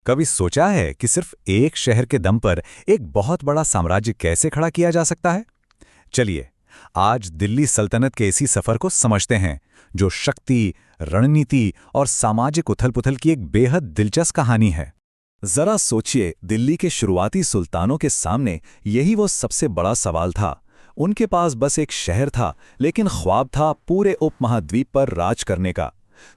कभी सोचा है कि सिर्फ एक शहर के दम पर एक बहुत बड़ा साम्राज्य कैसे खड़ा किया जा सकता है? चलिए, आज दिल्ली सल्तनत के इसी सफर को समझते हैं, जो शक्ति, रणनीति और सामाजिक उथल-पुथल की एक बेहद दिलचस्प कहानी है। जरा सोचिए, दिल्ली के शुरुआती सुल्तानों के सामने यही वो सबसे बड़ा सवाल था। उनके पास बस एक शहर था, लेकिन ख्वाब था पूरे उपमहाद्वीप पर राज करने का।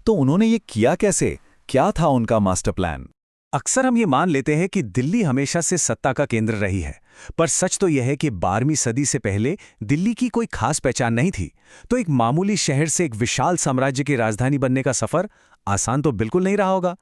तो उन्होंने ये किया कैसे? क्या था उनका मास्टर प्लान? अक्सर हम ये मान लेते हैं कि दिल्ली हमेशा से सत्ता का केंद्र रही है, पर सच तो यह है कि 12वीं सदी से पहले दिल्ली की कोई खास पहचान नहीं थी। तो एक मामूली शहर से एक विशाल साम्राज्य की राजधानी बनने का सफर आसान तो बिल्कुल नहीं रहा होगा।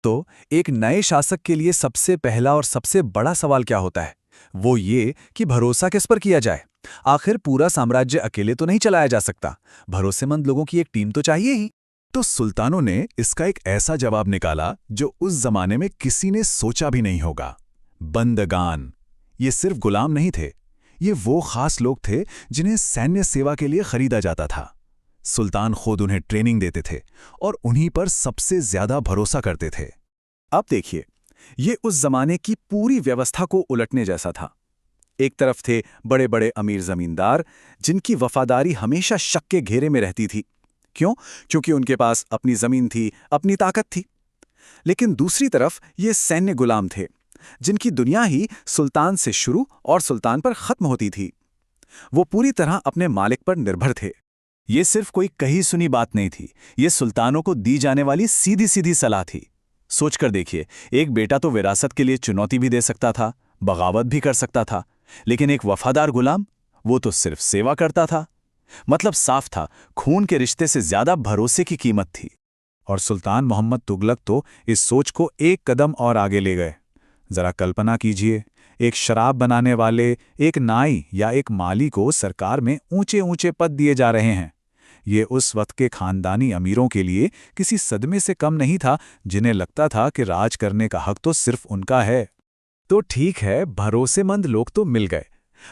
तो एक नए शासक के लिए सबसे पहला और सबसे बड़ा सवाल क्या होता है? वो ये कि भरोसा किस पर किया जाए। आखिर पूरा साम्राज्य अकेले तो नहीं चलाया जा सकता, भरोसेमंद लोगों की एक टीम तो चाहिए ही। तो सुल्तानों ने इसका एक ऐसा जवाब निकाला जो उस जमाने में किसी ने सोचा भी नहीं होगा। बंदगान। ये सिर्फ गुलाम नहीं थे, ये वो खास लोग थे जिन्हें सैन्य सेवा के लिए खरीदा जाता था। सुल्तान खुद उन्हें ट्रेनिंग देते थे और उन्हीं पर सबसे ज्यादा भरोसा करते थे। अब देखिए, ये उस जमाने की पूरी व्यवस्था को उलटने जैसा था। एक तरफ थे बड़े बड़े अमीर जमींदार, जिनकी वफादारी हमेशा शक के घेरे में रहती थी। क्यों? क्योंकि उनके पास अपनी जमीन थी, अपनी ताकत थी। लेकिन दूसरी तरफ ये सैन्य गुलाम थे, जिनकी दुनिया ही सुल्तान से शुरू और सुल्तान पर खत्म होती थी। वो पूरी तरह अपने मालिक पर निर्भर थे। ये सिर्फ कोई कही सुनी बात नहीं थी, ये सुल्तानों को दी जाने वाली सीधी सीधी सलाह थी। सोचकर देखिए, एक बेटा तो विरासत के लिए चुनौती भी दे सकता था, बगावत भी कर सकता था, लेकिन एक वफादार गुलाम, वो तो सिर्फ सेवा करता था। मतलब साफ था, खून के रिश्ते से ज्यादा भरोसे की कीमत थी। और सुल्तान मोहम्मद तुगलक तो इस सोच को एक कदम और आगे ले गए। जरा कल्पना कीजिए, एक शराब बनाने वाले, एक नाई या एक माली को सरकार में ऊंचे ऊंचे पद दिए जा रहे हैं। ये उस वक्त के खानदानी अमीरों के लिए किसी सदमे से कम नहीं था, जिन्हें लगता था कि राज करने का हक तो सिर्फ उनका है। तो ठीक है, भरोसेमंद लोग तो मिल गए,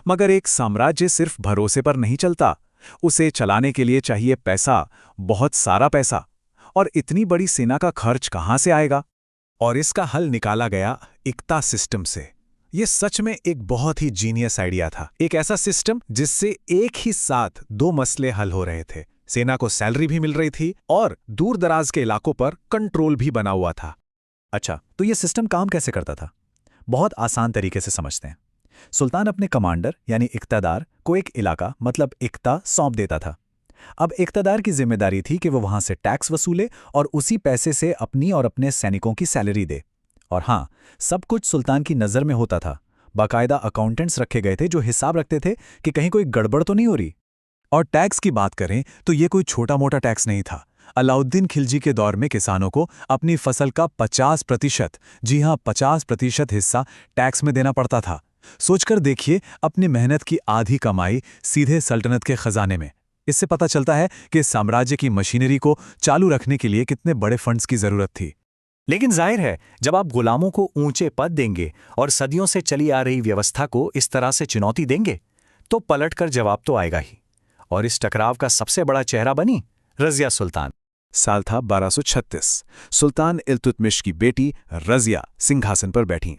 मगर एक साम्राज्य सिर्फ भरोसे पर नहीं चलता। उसे चलाने के लिए चाहिए पैसा, बहुत सारा पैसा। और इतनी बड़ी सेना का खर्च कहाँ से आएगा? और इसका हल निकाला गया इक्ता सिस्टम से। ये सच में एक बहुत ही जीनियस आइडिया था। एक ऐसा सिस्टम जिससे एक ही साथ दो मसले हल हो रहे थे। सेना को सैलरी भी मिल रही थी और दूर दराज के इलाकों पर कंट्रोल भी बना हुआ था। अच्छा, तो ये सिस्टम काम कैसे करता था? बहुत आसान तरीके से समझते हैं। सुल्तान अपने कमांडर यानी इक्तादार को एक इलाका मतलब इक्ता सौंप देता था। अब इक्तादार की जिम्मेदारी थी कि वो वहां से टैक्स वसूले और उसी पैसे से अपनी और अपने सैनिकों की सैलरी दे। और हाँ, सब कुछ सुल्तान की नज़र में होता था। बाकायदा अकाउंटेंट्स रखे गए थे जो हिसाब रखते थे कि कहीं कोई गड़बड़ तो नहीं हो रही। और टैक्स की बात करें तो ये कोई छोटा मोटा टैक्स नहीं था। अलाउद्दीन खिलजी के दौर में किसानों को अपनी फसल का 50%, जी हां 50% हिस्सा टैक्स में देना पड़ता था। सोचकर देखिए, अपनी मेहनत की आधी कमाई सीधे सल्तनत के खजाने में। इससे पता चलता है कि साम्राज्य की मशीनरी को चालू रखने के लिए कितने बड़े फंड्स की जरूरत थी। लेकिन जाहिर है, जब आप गुलामों को ऊंचे पद देंगे और सदियों से चली आ रही व्यवस्था को इस तरह से चुनौती देंगे, तो पलटकर जवाब तो आएगा ही। और इस टकराव का सबसे बड़ा चेहरा बनी रज़िया सुल्तान। साल था 1236। सुल्तान इल्तुतमिश की बेटी रज़िया सिंहासन पर बैठीं।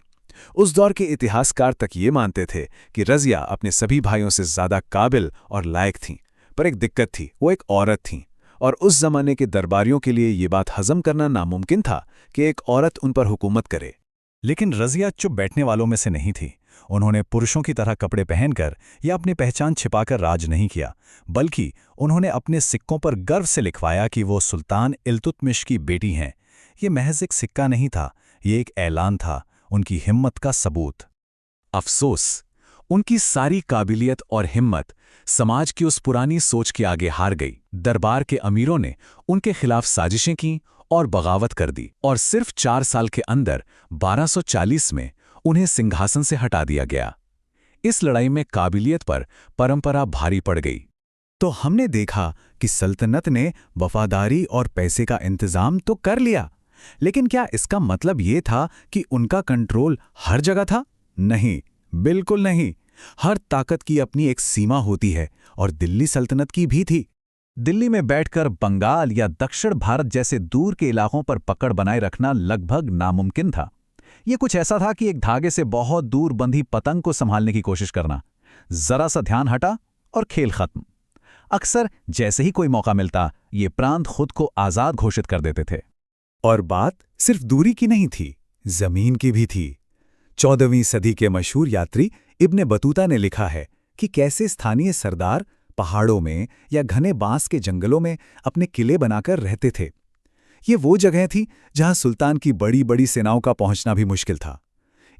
उस दौर के इतिहासकार तक ये मानते थे कि रज़िया अपने सभी भाइयों से ज्यादा काबिल और लायक थीं। पर एक दिक्कत थी, वो एक औरत थीं। और उस जमाने के दरबारियों के लिए ये बात हजम करना नामुमकिन था कि एक औरत उन पर हुकूमत करे। लेकिन रज़िया चुप बैठने वालों में से नहीं थी। उन्होंने पुरुषों की तरह कपड़े पहनकर या अपनी पहचान छिपाकर राज नहीं किया, बल्कि उन्होंने अपने सिक्कों पर गर्व से लिखवाया कि वो सुल्तान इल्तुतमिश की बेटी हैं। ये महज एक सिक्का नहीं था, ये एक ऐलान था, उनकी हिम्मत का सबूत। अफसोस, उनकी सारी काबिलियत और हिम्मत समाज की उस पुरानी सोच के आगे हार गई। दरबार के अमीरों ने उनके खिलाफ साजिशें की और बगावत कर दी, और सिर्फ 4 साल के अंदर 1240 में उन्हें सिंहासन से हटा दिया गया। इस लड़ाई में काबिलियत पर परंपरा भारी पड़ गई। तो हमने देखा कि सल्तनत ने वफादारी और पैसे का इंतजाम तो कर लिया, लेकिन क्या इसका मतलब ये था कि उनका कंट्रोल हर जगह था? नहीं, बिल्कुल नहीं। हर ताकत की अपनी एक सीमा होती है, और दिल्ली सल्तनत की भी थी। दिल्ली में बैठकर बंगाल या दक्षिण भारत जैसे दूर के इलाकों पर पकड़ बनाए रखना लगभग नामुमकिन था। ये कुछ ऐसा था कि एक धागे से बहुत दूर बंधी पतंग को संभालने की कोशिश करना। जरा सा ध्यान हटा और खेल खत्म। अक्सर जैसे ही कोई मौका मिलता, ये प्रांत खुद को आजाद घोषित कर देते थे। और बात सिर्फ दूरी की नहीं थी, जमीन की भी थी। 14वीं सदी के मशहूर यात्री इब्ने बतूता ने लिखा है कि कैसे स्थानीय सरदार पहाड़ों में या घने बांस के जंगलों में अपने किले बनाकर रहते थे। ये वो जगह थी जहां सुल्तान की बड़ी बड़ी सेनाओं का पहुंचना भी मुश्किल था।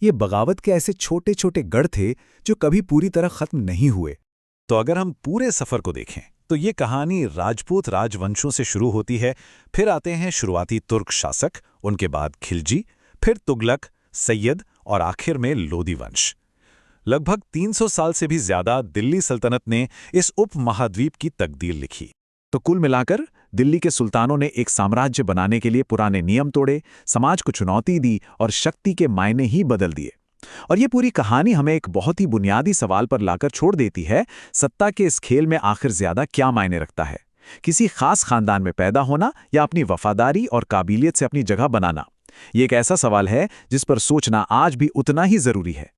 ये बगावत के ऐसे छोटे छोटे गढ़ थे जो कभी पूरी तरह खत्म नहीं हुए। तो अगर हम पूरे सफर को देखें तो ये कहानी राजपूत राजवंशों से शुरू होती है, फिर आते हैं शुरुआती तुर्क शासक, उनके बाद खिलजी, फिर तुगलक, सैयद और आखिर में लोदी वंश। लगभग 300 साल से भी ज्यादा दिल्ली सल्तनत ने इस उपमहाद्वीप की तकदीर लिखी। तो कुल मिलाकर दिल्ली के सुल्तानों ने एक साम्राज्य बनाने के लिए पुराने नियम तोड़े, समाज को चुनौती दी और शक्ति के मायने ही बदल दिए। और ये पूरी कहानी हमें एक बहुत ही बुनियादी सवाल पर लाकर छोड़ देती है, सत्ता के इस खेल में आखिर ज्यादा क्या मायने रखता है? किसी खास खानदान में पैदा होना या अपनी वफादारी और काबिलियत से अपनी जगह बनाना? ये एक ऐसा सवाल है जिस पर सोचना आज भी उतना ही जरूरी है।